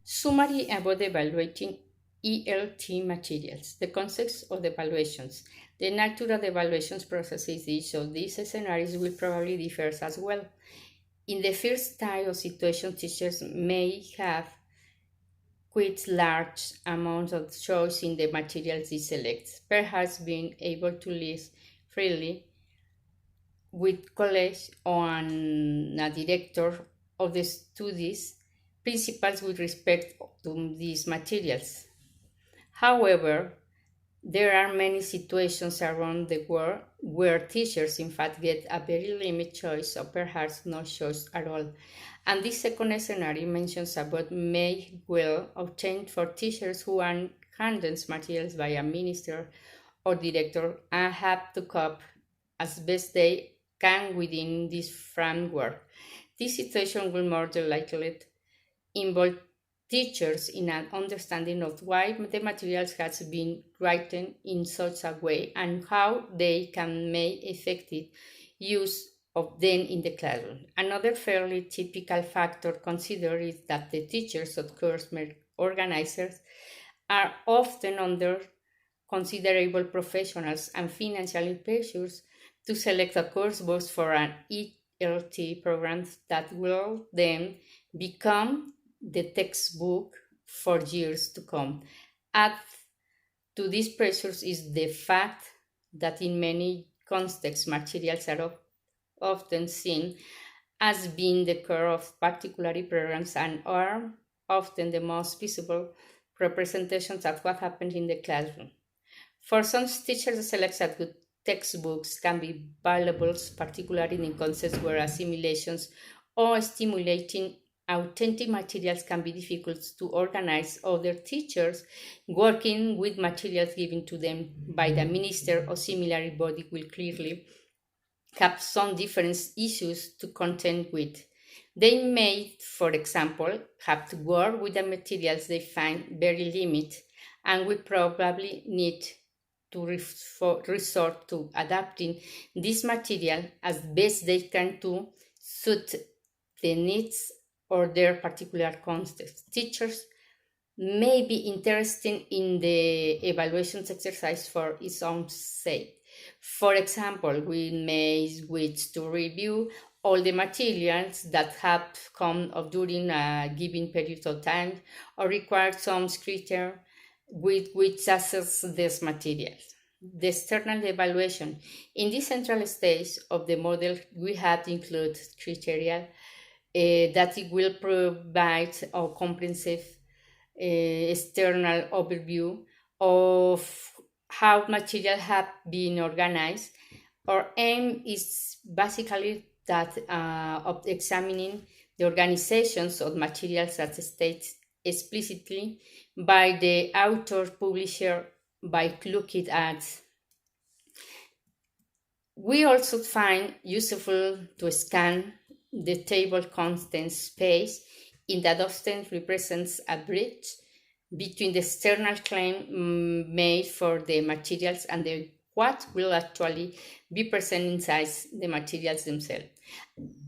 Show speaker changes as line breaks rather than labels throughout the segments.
Summary about evaluating ELT materials, the context of the evaluations. The nature of the evaluations processes each of these scenarios will probably differ as well. In the first type of situation, teachers may have quite large amounts of choice in the materials they select, perhaps being able to list freely with college on a director of the studies principles with respect to these materials. However, there are many situations around the world where teachers in fact get a very limited choice or perhaps no choice at all. And this second scenario mentions about may well obtained for teachers who are handed materials by a minister or director and have to cope as best they can within this framework. This situation will more than likely involve teachers in an understanding of why the materials has been written in such a way and how they can make effective use of them in the classroom. Another fairly typical factor considered is that the teachers or course organizers are often under considerable professionals and financial pressures to select a course book for an ELT program that will then become the textbook for years to come. Add to these pressures is the fact that in many contexts materials are often seen as being the core of particular programs and are often the most visible representations of what happens in the classroom. For some teachers, the selection of good textbooks can be valuable, particularly in contexts where assimilations or stimulating authentic materials can be difficult to organize. Other teachers working with materials given to them by the minister or similar body will clearly have some different issues to contend with. They may, for example, have to work with the materials they find very limited and will probably need to resort to adapting this material as best they can to suit the needs or their particular context. Teachers may be interested in the evaluations exercise for its own sake. For example, we may wish to review all the materials that have come up during a given period of time or require some criteria with which assess these materials. The external evaluation. In this central stage of the model, we have included criteria that it will provide a comprehensive external overview of how materials have been organized. Our aim is basically that of examining the organizations of materials as stated explicitly by the author publisher by looking at. We also find useful to scan the table contents space in that often represents a bridge between the external claim made for the materials and what will actually be present inside the materials themselves.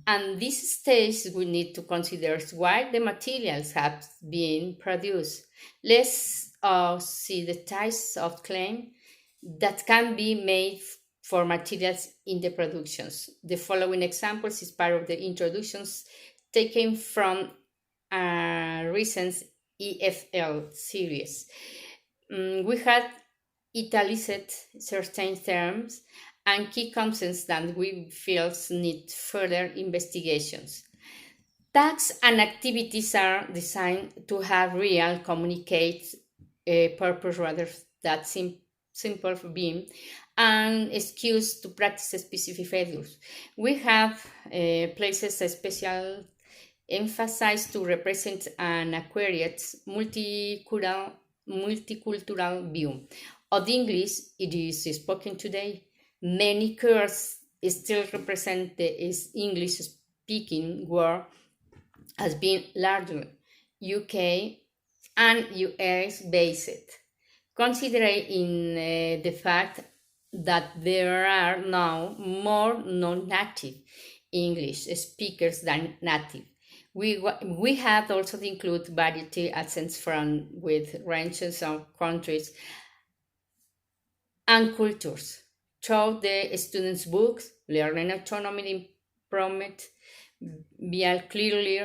And this stage we need to consider why the materials have been produced. Let's see the types of claim that can be made for materials in the productions. The following examples is part of the introductions taken from a recent EFL series. We had italicized certain terms and key concepts that we feel need further investigations. Tasks and activities are designed to have real communicate purpose rather than simple being and excuse to practice specific values. We have places a special emphasis to represent an accurate multicultural view of the English it is spoken today. Many courses still represent the English speaking world as being largely UK and US based, considering the fact that there are now more non-native English speakers than native. We had also to include variety accents from with ranges of countries and cultures. Through the students' books, learning autonomy improvement via clearly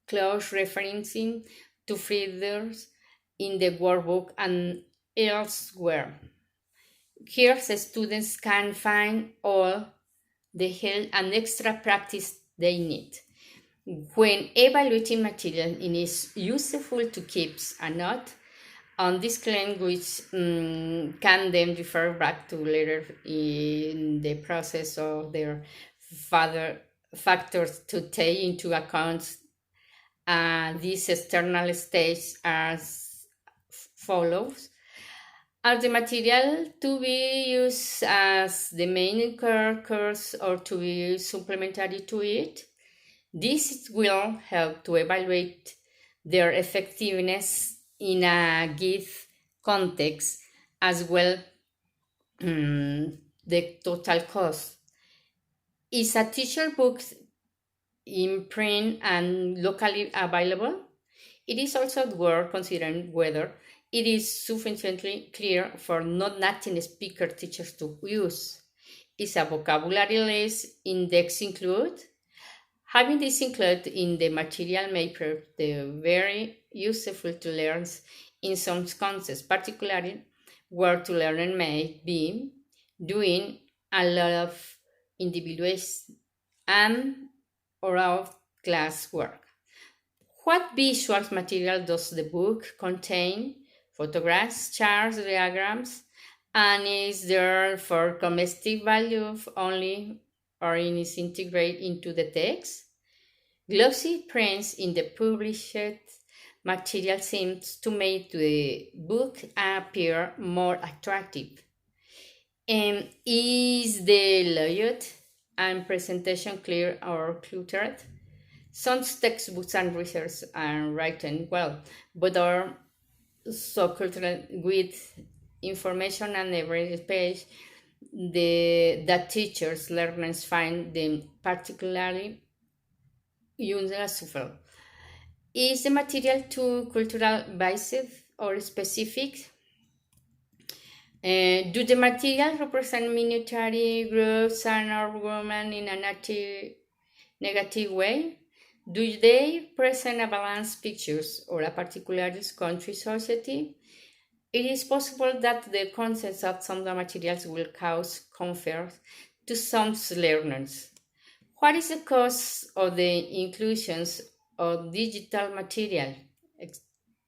close referencing to readers in the workbook and elsewhere. Here, the students can find all the help and extra practice they need. When evaluating material, it is useful to keep a note on this claim, which can then refer back to later in the process of their further factors to take into account these external states as follows. Are the material to be used as the main course or to be supplementary to it? This will help to evaluate their effectiveness in a given context as well the total cost. Is a teacher book in print and locally available? It is also worth considering whether it is sufficiently clear for non-native speaker teachers to use. Is a vocabulary list index included? Having this included in the material may prove very useful to learn in some contexts, particularly where to learn may be doing a lot of individual and or of class work. What visual material does the book contain? Photographs, charts, diagrams, and is there for comestic value only or is integrated into the text? Glossy prints in the published material seems to make the book appear more attractive. And is the layout and presentation clear or cluttered? Some textbooks and research are written well, but are so cultural with information on every page that teachers, learners find them particularly useful. Is the material too cultural based or specific? Do the materials represent military groups and or women in a negative way? Do they present a balanced pictures or a particular country society? It is possible that the contents of some of the materials will cause comfort to some learners. What is the cost of the inclusions of digital material?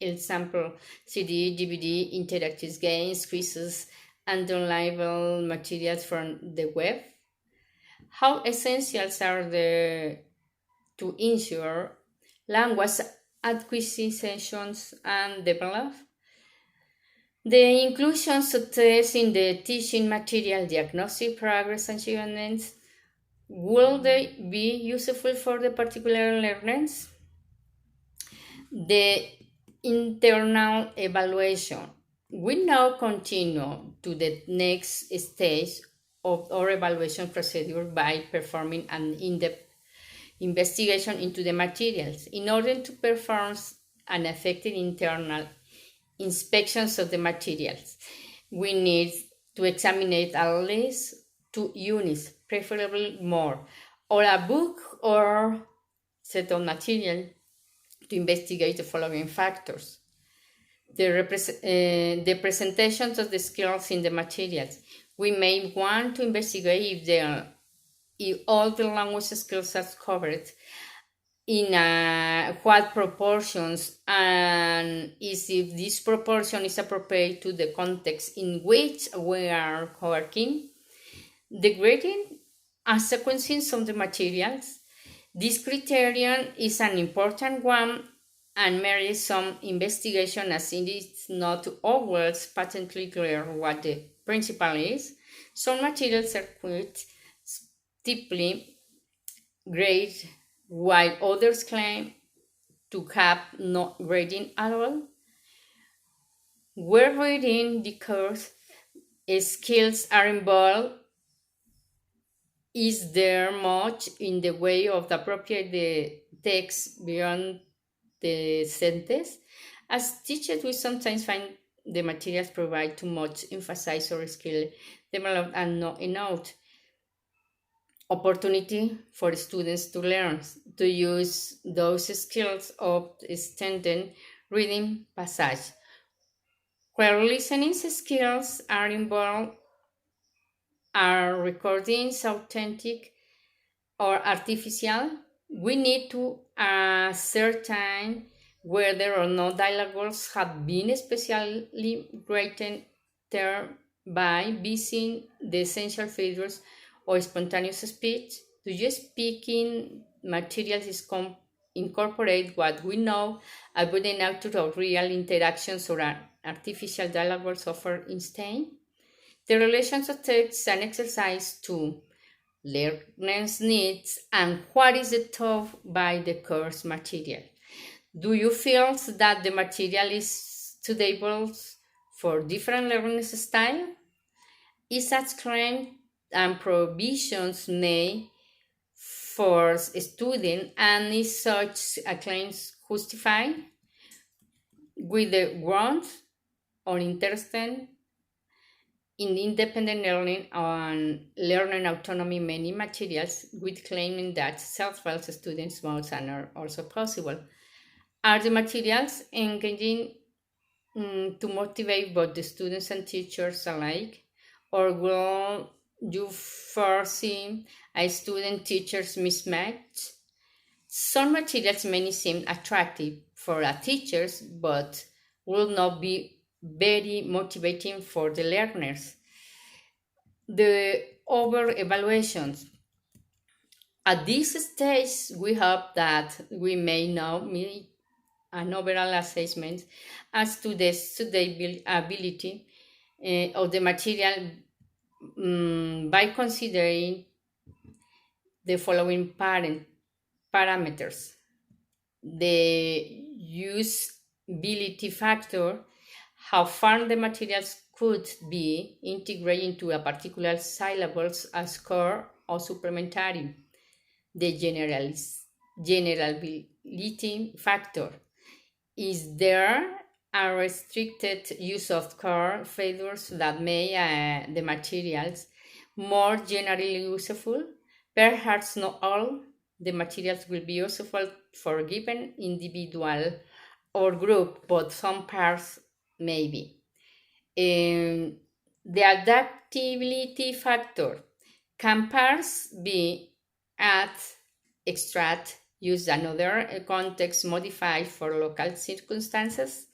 Example, CD, DVD, interactive games, quizzes, and downloadable materials from the web. How essential are the to ensure language acquisitions and develop? The inclusions of tests in the teaching material, diagnostic progress achievements, will they be useful for the particular learners? The internal evaluation. We now continue to the next stage of our evaluation procedure by performing an in-depth investigation into the materials. In order to perform an effective internal inspections of the materials, we need to examine at least 2 units, preferably more, or a book or set of material to investigate the following factors. The presentations of the skills in the materials. We may want to investigate if all the language skills are covered, in what proportions, and is if this proportion is appropriate to the context in which we are working. The grading and sequencing of the materials. This criterion is an important one and merits some investigation, as it is not always patently clear what the principle is. Some materials are quite steeply graded, while others claim to have no grading at all. Where reading the course skills are involved, is there much in the way of the appropriate text beyond the sentence. As teachers, we sometimes find the materials provide too much emphasis or skill developed and not enough opportunity for students to learn to use those skills of extended reading passage. Where listening skills are involved, are recordings authentic or artificial? We need to ascertain whether or not dialogues have been specially written there by using the essential features or spontaneous speech. Do you speaking materials is incorporate what we know about the nature of real interactions or artificial dialogues offer instead? The relations of text and exercise to learners' needs and what is taught by the course material. Do you feel that the material is suitable for different learning style? Is such claim and provisions made for a student and is such a claim justified with the growth or interest in independent learning and learning autonomy? Many materials with claiming that self-help students modes are also possible. Are the materials engaging to motivate both the students and teachers alike? Or will you foresee a student-teachers mismatch? Some materials may seem attractive for the teachers, but will not be very motivating for the learners. The over evaluations. At this stage, we hope that we may now make an overall assessment as to the suitability of the material by considering the following parameters: the usability factor, how far the materials could be integrated into a particular syllables as core or supplementary, the generability factor. Is there a restricted use of core features that make the materials more generally useful? Perhaps not all the materials will be useful for a given individual or group, but some parts maybe. The adaptability factor. Can parts be add, extract, use another context modified for local circumstances?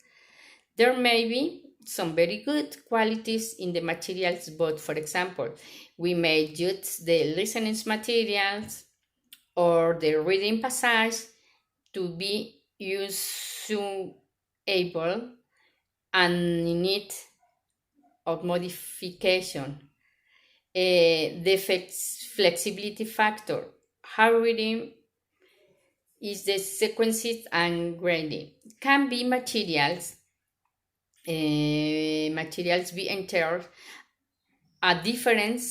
There may be some very good qualities in the materials, but for example, we may use the listening materials or the reading passage to be usable and in need of modification. The flexibility factor. How reading is the sequences and grading. Can be materials be entered at different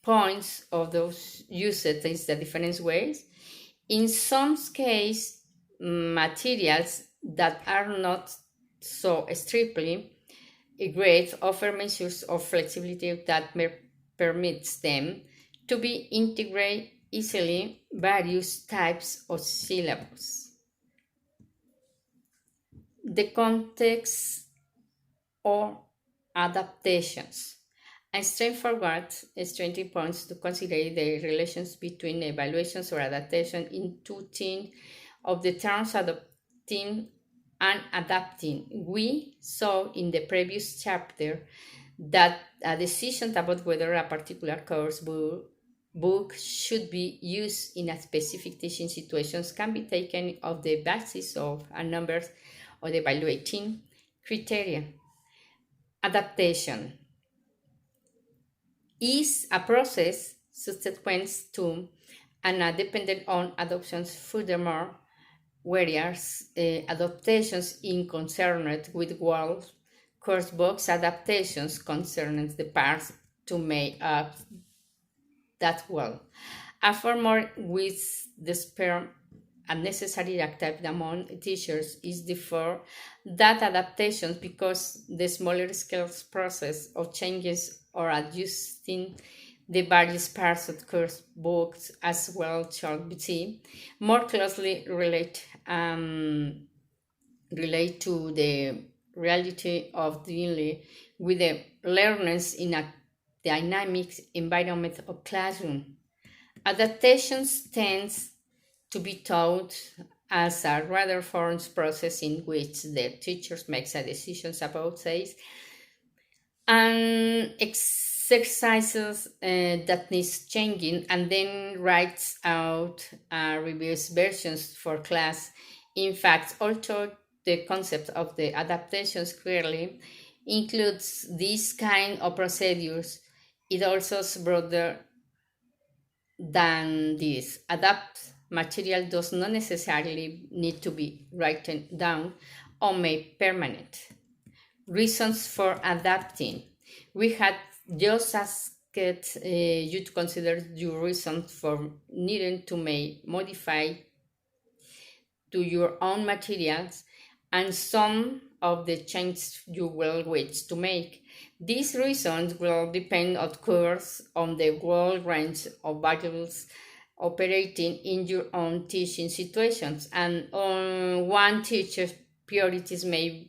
points of those used in the different ways. In some cases, materials that are not so strictly great offer measures of flexibility that permits them to be integrate easily various types of syllables. The context or adaptations. And straightforward strengthening points to consider the relations between evaluations or adaptation in two things of the terms adopting and adapting. We saw in the previous chapter that a decision about whether a particular course book should be used in a specific teaching situations can be taken on the basis of a number of evaluating criteria. Adaptation is a process subsequent to and dependent on adoptions. Furthermore, whereas adaptations in concerned with world course books, adaptations concerning the parts to make up that well. A former with the sperm unnecessarily active among teachers is therefore that adaptations, because the smaller scale process of changes or adjusting the various parts of course books as well shall be seen, more closely relate to the reality of dealing with the learners in a dynamic environment of classroom. Adaptations tends to be taught as a rather formed process in which the teachers makes a decisions about says and exercises that needs changing and then writes out revised versions for class. In fact, although the concept of the adaptations clearly includes these kind of procedures, it also is broader than this. Adapt material does not necessarily need to be written down or made permanent. Reasons for adapting. We had just asked you to consider your reasons for needing to make modify to your own materials and some of the changes you will wish to make. These reasons will depend, of course, on the wide range of variables operating in your own teaching situations, and on one teacher's priorities may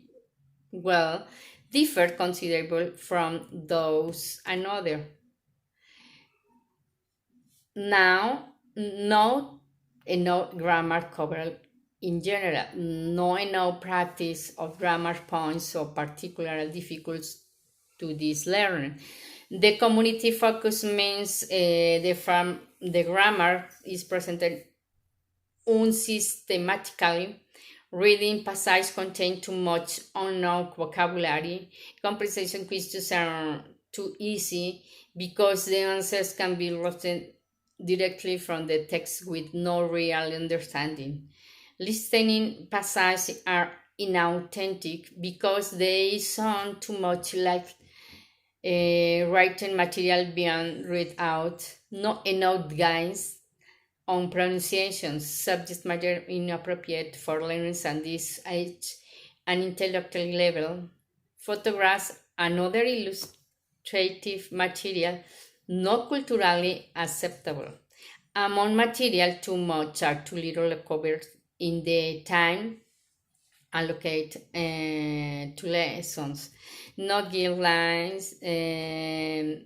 well differ considerably from those another. Now, no enough grammar covered in general, no enough practice of grammar points or particularly difficult to this learner. The community focus means the grammar is presented unsystematically. Reading passage contain too much unknown vocabulary. Comprehension questions are too easy because the answers can be written directly from the text with no real understanding. Listening passages are inauthentic because they sound too much like written material being read out. Not enough guidance on pronunciations, subject matter inappropriate for learners at this age and intellectual level. Photographs, another illustrative material, not culturally acceptable. Among material too much or too little covered in the time allocate to lessons. No guidelines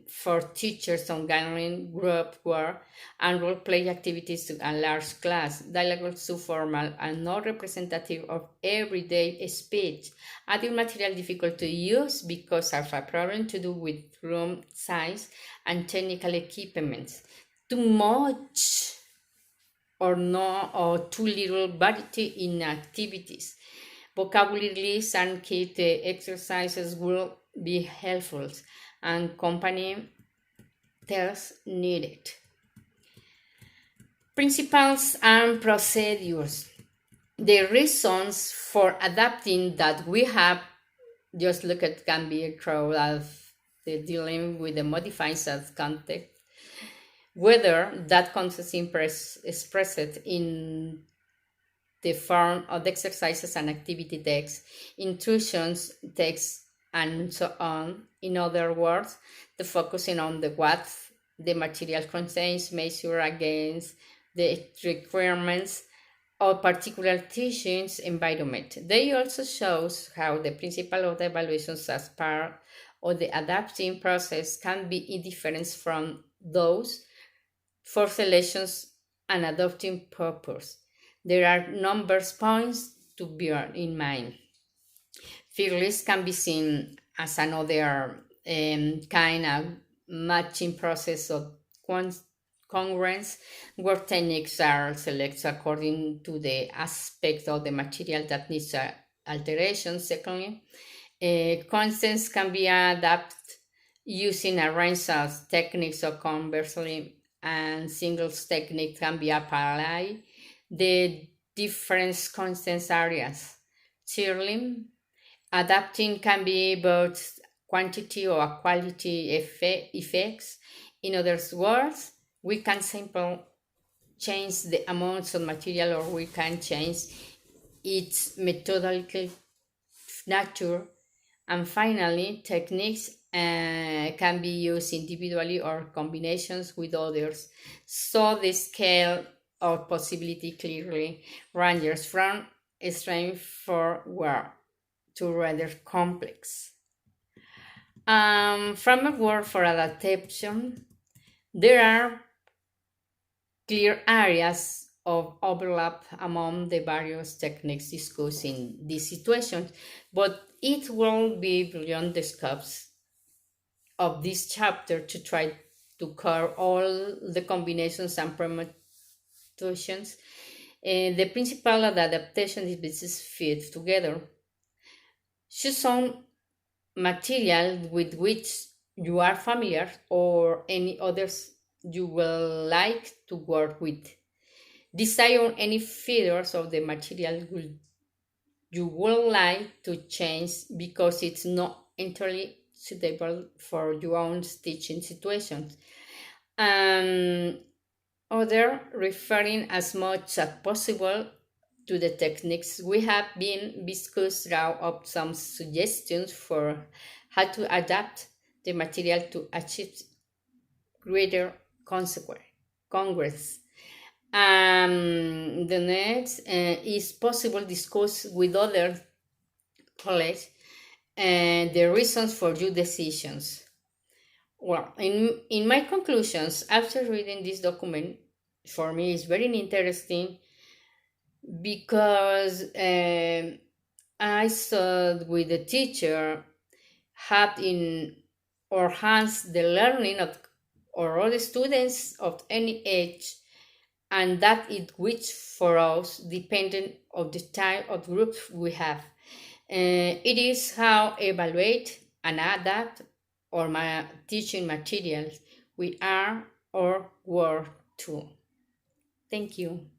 for teachers on gathering group work and role play activities to a large class. Dialogue too formal and not representative of everyday speech. Other material difficult to use because of a problem to do with room size and technical equipment. Too much or no or too little variety in activities. Vocabulary lists and kit exercises will be helpful and company tests needed. Principles and procedures. The reasons for adapting that we have just look at can be a crowd of the dealing with the modified context, whether that concept expressed in the form of the exercises and activity text, intrusions text, and so on. In other words, the focusing on the what the material contains, measure against the requirements of particular teaching's environment. They also shows how the principle of the evaluations as part of the adapting process can be different from those for selections and adopting purpose. There are numbers points to bear in mind. Fearless can be seen as another kind of matching process of congruence, where techniques are selected according to the aspect of the material that needs alteration. Secondly, constants can be adapted using a range of techniques, or conversely, and singles technique can be applied the different constants areas. Thirdly, adapting can be both quantity or quality effects. In other words, we can sample change the amounts of material, or we can change its methodological nature. And finally, techniques can be used individually or combinations with others. So the scale of possibility clearly ranges from straightforward to rather complex. Framework for adaptation. There are clear areas of overlap among the various techniques discussed in this situation, but it will be beyond the scopes of this chapter to try to cover all the combinations and permutations. The principle of the adaptation is pieces fit together. Choose some material with which you are familiar or any others you will like to work with. Decide on any features of the material you would like to change because it's not entirely suitable for your own teaching situations. And other referring as much as possible to the techniques we have been discussed draw up some suggestions for how to adapt the material to achieve greater congress. The next is possible discuss with other colleagues the reasons for your decisions. Well, in my conclusions, after reading this document, for me is very interesting because I saw with the teacher have in our hands the learning of or all the students of any age, and that it which for us dependent of the type of group we have. It is how evaluate and adapt our teaching materials we are or were to. Thank you.